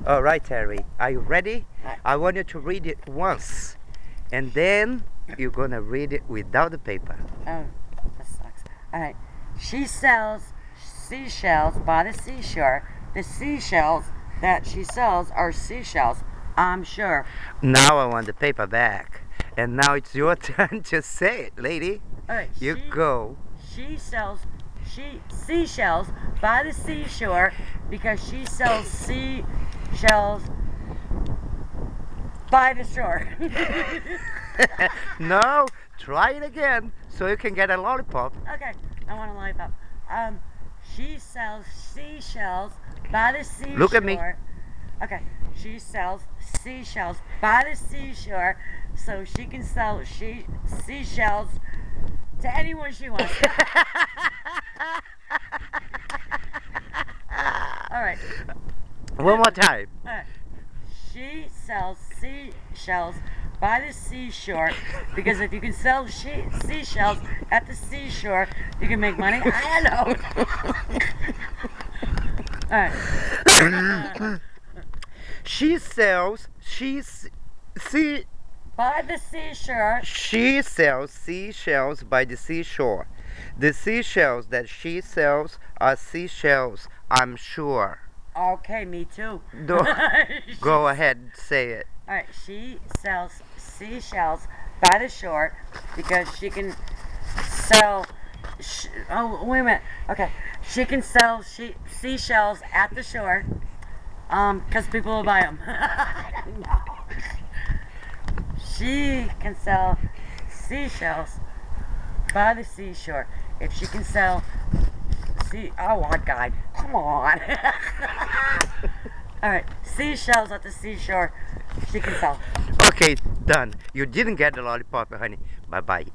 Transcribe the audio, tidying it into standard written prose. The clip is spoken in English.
All right, Terry. Are you ready? I want you to read it once, and then you're gonna read it without the paper. Oh, that sucks. All right. She sells seashells by the seashore. The seashells that she sells are seashells, I'm sure. Now I want the paper back. And now it's your turn to say it, lady. All right. You go. She sells seashells by the seashore because she sells seashells by the shore. No, try it again so you can get a lollipop. Okay, I want a lollipop. She sells seashells by the seashore. Look at me. Okay, she sells seashells by the seashore so she can sell seashells to anyone she wants. All right. One more time. All right. She sells seashells by the seashore because if you can sell seashells at the seashore, you can make money. I don't know. All right. She sells By the seashore. She sells seashells by the seashore. The seashells that she sells are seashells, I'm sure. Okay, me too. Go ahead, say it. All right, she sells seashells by the shore because she can sell. Oh, wait a minute. Okay, she can sell seashells at the shore, because people will buy them. I don't know. She can sell seashells by the seashore if she can sell. Oh my God! Come on. All right, seashells at the seashore. She can sell. Okay, done. You didn't get the lollipop, honey. Bye-bye.